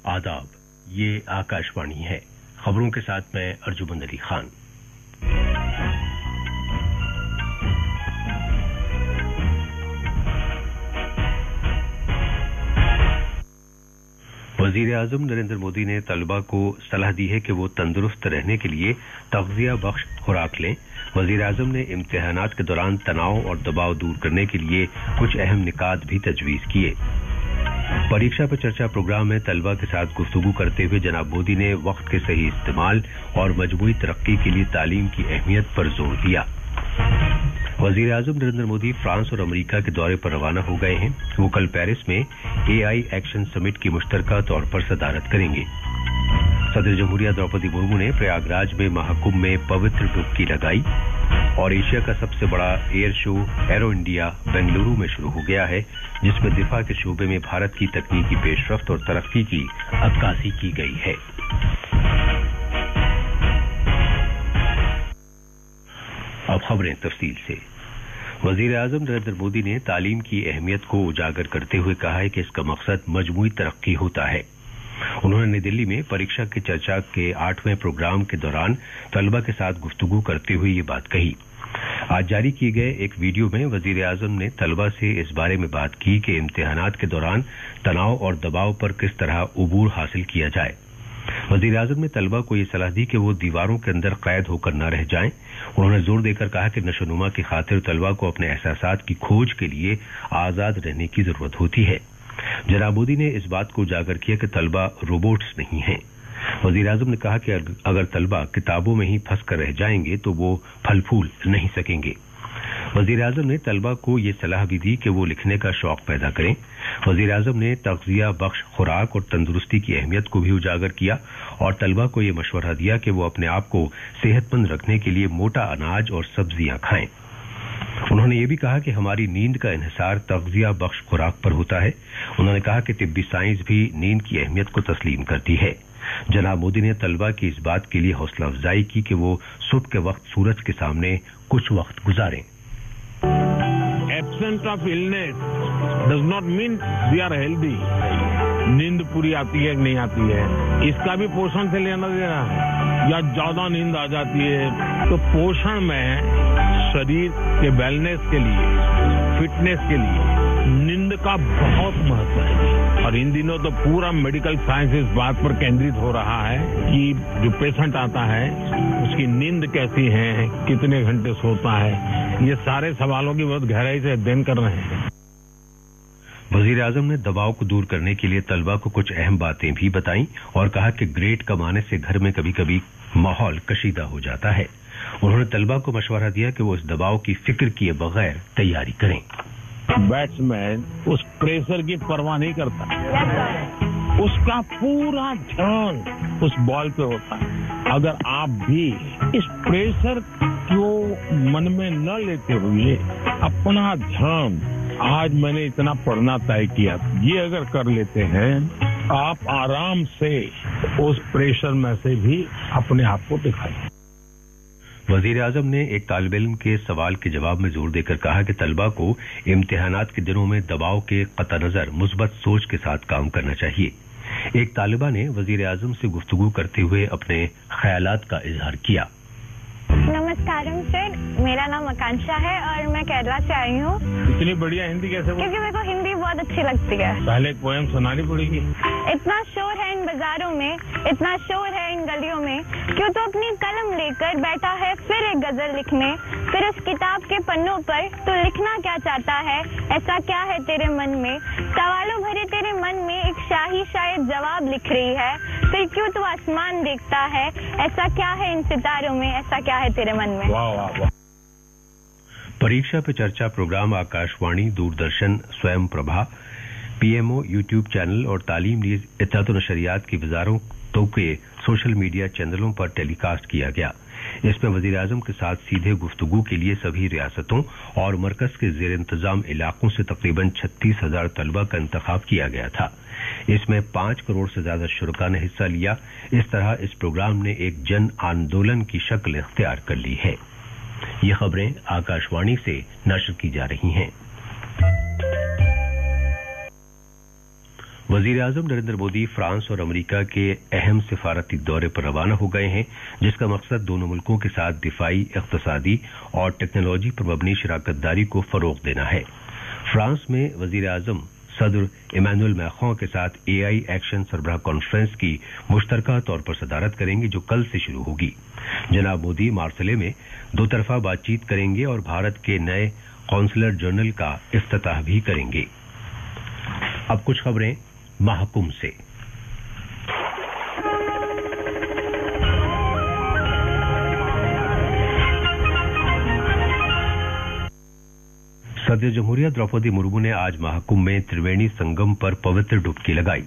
आदाब, ये आकाशवाणी है। खबरों के साथ मैं अर्जुमंद अली खान। वजीर आजम नरेंद्र मोदी ने तलबा को सलाह दी है कि वो तंदुरुस्त रहने के लिए तग़ज़िया बख्श खुराक लें। वजीर आजम ने इम्तिहानात के दौरान तनाव और दबाव दूर करने के लिए कुछ अहम निकात भी तजवीज़ किए। परीक्षा पे चर्चा प्रोग्राम में तलबा के साथ गुफ्तगू करते हुए जनाब मोदी ने वक्त के सही इस्तेमाल और मजमूई तरक्की के लिए तालीम की अहमियत पर जोर दिया। वजीर आजम नरेंद्र मोदी फ्रांस और अमेरिका के दौरे पर रवाना हो गए हैं। वो कल पेरिस में AI एक्शन समिट की मुश्तरका तौर पर सदारत करेंगे। सदर जमहूरिया द्रौपदी मुर्मू ने प्रयागराज में महाकुंभ में पवित्र डुबकी लगाई और एशिया का सबसे बड़ा air show arrow India Bengaluru में शुरू हो गया है, जिसमें दिफा के शोबे में भारत की तकनीकी पेशरफ्त और तरक्की की अक्कासी की गई है। अब खबरें तफसील से। वजीर आजम नरेंद्र मोदी ने तालीम की अहमियत को उजागर करते हुए कहा है कि इसका मकसद मजमूई तरक्की होता है। उन्होंने नई दिल्ली में परीक्षा की चर्चा के 8वें प्रोग्राम के दौरान तलबा के साथ गुफ्तगू करते हुए ये बात कही। आज जारी किए गए एक वीडियो में वजीर आजम ने तलबा से इस बारे में बात की कि इम्तिहानात के दौरान तनाव और दबाव पर किस तरह उबूर हासिल किया जाए। वजीर आजम ने तलबा को ये सलाह दी कि वो दीवारों के अंदर कैद होकर न रह जाएं। उन्होंने जोर देकर कहा कि नशोनुमा की खातिर तलबा को अपने एहसासात की खोज के लिए आजाद रहने की जरूरत होती है। जनाब मोदी ने इस बात को उजागर किया कि तलबा रोबोट्स नहीं हैं। वजीर आजम ने कहा कि अगर तलबा किताबों में ही फंस कर रह जाएंगे तो वो फल फूल नहीं सकेंगे। वजीर आजम ने तलबा को ये सलाह भी दी कि वो लिखने का शौक पैदा करें। वजीर आजम ने तग़ज़िया बख्श खुराक और तंदुरुस्ती की अहमियत को भी उजागर किया और तलबा को ये मशवरा दिया कि वो अपने आप को सेहतमंद रखने के लिए मोटा अनाज और सब्जियां खाएं। उन्होंने ये भी कहा कि हमारी नींद का इन्हिसार तग़ज़िया बख्श खुराक पर होता है। उन्होंने कहा कि तिब्बी साइंस भी नींद की अहमियत को तस्लीम करती है। जनाब मोदी ने तलबा की इस बात के लिए हौसला अफजाई की कि वो सुबह के वक्त सूरज के सामने कुछ वक्त गुजारें। Absence of illness does not mean we are healthy. नींद पूरी आती है कि नहीं आती है, इसका भी पोषण से लेना देना है, या ज्यादा नींद आ जाती है। तो पोषण में शरीर के वेलनेस के लिए, फिटनेस के लिए नींद का बहुत महत्व है। और इन दिनों तो पूरा मेडिकल साइंस इस बात पर केंद्रित हो रहा है कि जो पेशेंट आता है उसकी नींद कैसी है, कितने घंटे सोता है, ये सारे सवालों की बहुत गहराई से अध्ययन कर रहे हैं। वजीर आजम ने दबाव को दूर करने के लिए तलबा को कुछ अहम बातें भी बताईं और कहा कि ग्रेड कमाने से घर में कभी कभी माहौल कशीदा हो जाता है। उन्होंने तलबा को मशवरा दिया कि वो इस दबाव की फिक्र किए बगैर तैयारी करें। बैट्समैन उस प्रेशर की परवाह नहीं करता, उसका पूरा ध्यान उस बॉल पे होता है। अगर आप भी इस प्रेशर को मन में न लेते हुए अपना ध्यान, आज मैंने इतना पढ़ना तय किया, ये अगर कर लेते हैं, आप आराम से उस प्रेशर में से भी अपने आप को दिखाएं। वजीर आजम ने एक तालिब इल्म के सवाल के जवाब में जोर देकर कहा कि तलबा को इम्तिहानात के दिनों में दबाव के कता नजर मुस्बत सोच के साथ काम करना चाहिए। एक तालिबा ने वजीर आजम से गुफ्तगू करते हुए अपने ख्यालात का इजहार किया। नमस्कारम सर, मेरा नाम आकांक्षा है और मैं केरला से आई हूँ। इतनी बढ़िया हिंदी कैसे बोल? क्योंकि मेरे को हिंदी बहुत अच्छी लगती है। पहले एक पोएम सुनानी पड़ेगी। इतना शोर है इन बाजारों में, इतना शोर है इन गलियों में, क्यों तो अपनी कलम लेकर बैठा है फिर एक गजल लिखने। फिर उस किताब के पन्नों पर तू लिखना क्या चाहता है, ऐसा क्या है तेरे मन में? सवालों भरे तेरे मन में एक शाही शायद जवाब लिख रही है। फिर क्यों तू आसमान देखता है, ऐसा क्या है इन सितारों में, ऐसा क्या है तेरे मन में? वाह वाह वाह। परीक्षा पे चर्चा प्रोग्राम आकाशवाणी, दूरदर्शन, स्वयं प्रभा, PMO यूट्यूब चैनल और तालीम न्यूज इत्तलात नशरियात की वजारतों के सोशल मीडिया चैनलों पर टेलीकास्ट किया गया। इसमें वजीर आजम के साथ सीधे गुफ्तगू के लिए सभी रियासतों और मरकज के जेर इंतजाम इलाकों से तकरीबन 36,000 तलबा का इंतखाब किया गया था। इसमें 5 करोड़ से ज्यादा शुरका ने हिस्सा लिया। इस तरह इस प्रोग्राम ने एक जन आंदोलन की शक्ल इख्तियार कर ली है। ये खबरें आकाशवाणी से नशर की जा रही हैं। वजीर आजम नरेंद्र मोदी फ्रांस और अमेरिका के अहम सिफारती दौरे पर रवाना हो गए हैं, जिसका मकसद दोनों मुल्कों के साथ दिफाई, इक्तिसादी और टेक्नोलॉजी पर मबनी शराकतदारी को फरोग देना है। फ्रांस में वजीर आजम सदर इमैनुअल मैक्रों के साथ AI एक्शन सरबराह कॉन्फ्रेंस की मुश्तरका तौर पर सदारत करेंगे, जो कल से शुरू होगी। जनाब मोदी मार्सेले में दो तरफा बातचीत करेंगे और भारत के नए कौंसलर जनरल का इफ्तिताह भी करेंगे। अब कुछ खबरें महाकुंभ से। सदर जमहूरिया द्रौपदी मुर्मू ने आज महाकुंभ में त्रिवेणी संगम पर पवित्र डुबकी लगाई।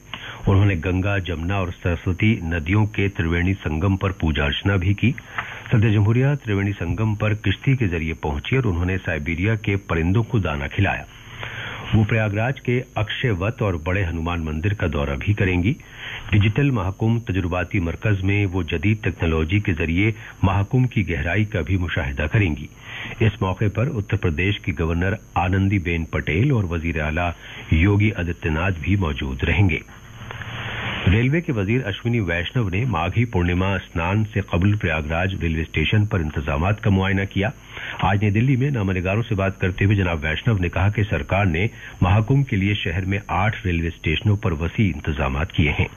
उन्होंने गंगा, जमुना और सरस्वती नदियों के त्रिवेणी संगम पर पूजा अर्चना भी की। सदर जमहूरिया त्रिवेणी संगम पर किश्ती के जरिए पहुंची और उन्होंने साइबेरिया के परिंदों को दाना खिलाया। वो प्रयागराज के अक्षयवट और बड़े हनुमान मंदिर का दौरा भी करेंगी। डिजिटल महाकुंभ तजुर्बाती मरकज में वो जदीद टेक्नोलॉजी के जरिए महाकुंभ की गहराई का भी मुशाहिदा करेंगी। इस मौके पर उत्तर प्रदेश की गवर्नर आनंदीबेन पटेल और वजीर आला योगी आदित्यनाथ भी मौजूद रहेंगे। रेलवे के वजीर अश्विनी वैष्णव ने माघी पूर्णिमा स्नान से कबल प्रयागराज रेलवे स्टेशन पर इंतजामात का मुआयना किया। आज नई दिल्ली में नामनिगारों से बात करते हुए जनाब वैष्णव ने कहा कि सरकार ने महाकुंभ के लिए शहर में 8 रेलवे स्टेशनों पर वसी इंतजामात किए हैं।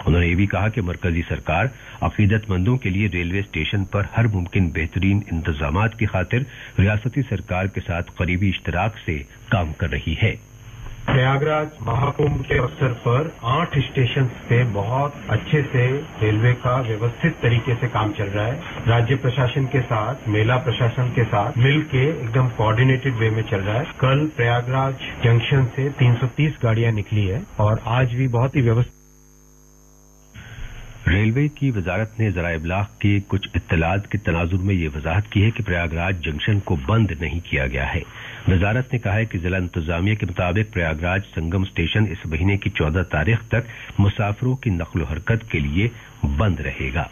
उन्होंने ये भी कहा कि मरकजी सरकार अकीदतमंदों के लिए रेलवे स्टेशन पर हर मुमकिन बेहतरीन इंतजामात की खातिर रियासती सरकार के साथ करीबी इश्तराक से काम कर रही है। प्रयागराज महाकुंभ के अवसर पर 8 स्टेशन पे बहुत अच्छे से रेलवे का व्यवस्थित तरीके से काम चल रहा है। राज्य प्रशासन के साथ, मेला प्रशासन के साथ मिलके एकदम कोऑर्डिनेटेड वे में चल रहा है। कल प्रयागराज जंक्शन से 330 गाड़ियां निकली है और आज भी बहुत ही व्यवस्थित। रेलवे की वजारत ने ज़राए इब्लाग के कुछ इत्तलात के तनाजुर में ये वजाहत की है कि प्रयागराज जंक्शन को बंद नहीं किया गया है। वजारत ने कहा है कि जिला इंतजामिया के मुताबिक प्रयागराज संगम स्टेशन इस महीने की 14 तारीख तक मुसाफिरों की नक्ल हरकत के लिए बंद रहेगा।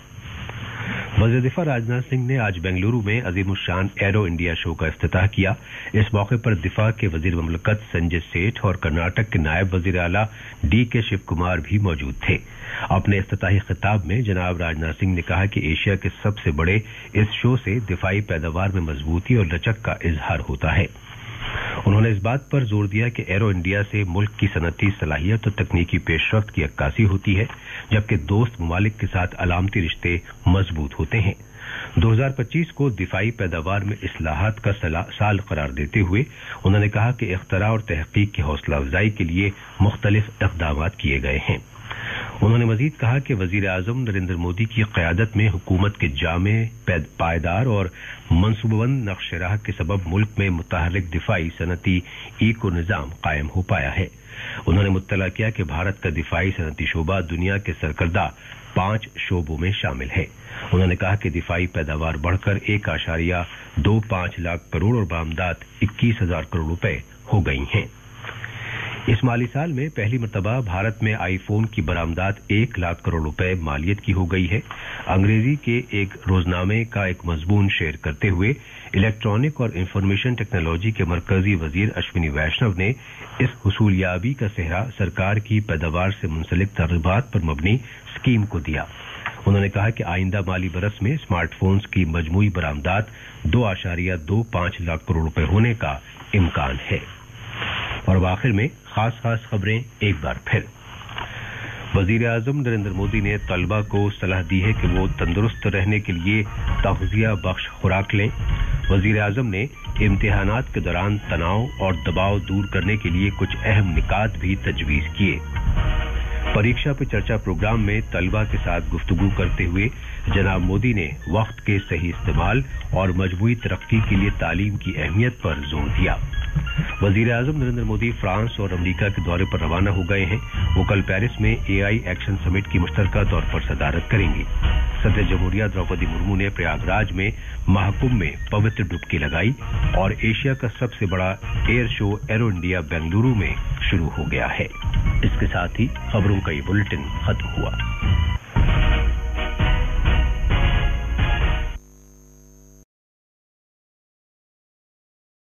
वज़ीर दिफा राजनाथ सिंह ने आज बेंगलुरु में अजीमुशान एरो इंडिया शो का इफ्तिताह किया। इस मौके पर दिफा के वजीर ममलकत संजय सेठ और कर्नाटक के नायब वजीर आला DK शिव कुमार भी मौजूद थे। अपने इफ्तिताही खिताब में जनाब राजनाथ सिंह ने कहा कि एशिया के सबसे बड़े इस शो से दिफाई पैदावार में मजबूती और लचक का इजहार होता है। उन्होंने इस बात पर जोर दिया कि एरो इंडिया से मुल्क की सनती सलाहियत और तकनीकी पेशरफ्त की अक्कासी होती है, जबकि दोस्त ममालिक के साथ अलामती रिश्ते मजबूत होते हैं। 2025 को दिफाई पैदावार में इस्लाहात का साल करार देते हुए उन्होंने कहा कि इख्तरा और तहकीक की हौसला अफजाई के लिए मुख्तलिफ इक़दाम किए गए हैं। उन्होंने मजीद कहा कि वजीर आजम नरेंद्र मोदी की क़यादत में हुकूमत के जामे, पायदार और मनसूबाबंद नक्श राह के सबब मुल्क में मुतहर्रिक दिफाई सनती इको निज़ाम कायम हो पाया है। उन्होंने मुत्तला किया कि भारत का दिफाई सनती शोबा दुनिया के सरकर्दा 5 शोबों में शामिल है। उन्होंने कहा कि दिफाई पैदावार बढ़कर 1.25 लाख करोड़ और बरामदात 21,000 करोड़ रुपए हो गई हैं। इस माली साल में पहली मर्तबा भारत में आईफोन की बरामदात 1 लाख करोड़ रुपए मालियत की हो गई है। अंग्रेजी के एक रोजनामे का एक मजमून शेयर करते हुए इलेक्ट्रॉनिक और इंफॉर्मेशन टेक्नोलॉजी के मरकजी वजीर अश्विनी वैष्णव ने इस हुसूलियाबी का सेहरा सरकार की पैदावार से मुंसलिक तरगीबात पर मबनी स्कीम को दिया। उन्होंने कहा कि आइंदा माली बरस में स्मार्टफोन्स की मजमूई बरामदात 2.25 लाख करोड़ रुपए होने का इम्कान है। और आखिर में खास खबरें एक बार फिर। वजीर आजम नरेंद्र मोदी ने तलबा को सलाह दी है कि वो तंदुरुस्त रहने के लिए तग़ज़िया बख्श खुराक लें। वजीर आजम ने इम्तिहानात के दौरान तनाव और दबाव दूर करने के लिए कुछ अहम निकात भी तजवीज़ किए। परीक्षा पे चर्चा प्रोग्राम में तलबा के साथ गुफ्तगू करते हुए जनाब मोदी ने वक्त के सही इस्तेमाल और मजबूती तरक्की के लिए तालीम की अहमियत पर जोर दिया। वजीर आजम नरेंद्र मोदी फ्रांस और अमेरिका के दौरे पर रवाना हो गए हैं। वो कल पेरिस में AI एक्शन समिट की मुश्तरका तौर पर सदारत करेंगी। सदर जमहूरिया द्रौपदी मुर्मू ने प्रयागराज में महाकुंभ में पवित्र डुबकी लगाई और एशिया का सबसे बड़ा air show arrow India Bengaluru में शुरू हो गया है। इसके साथ ही खबरों का ये बुलेटिन खत्म हुआ।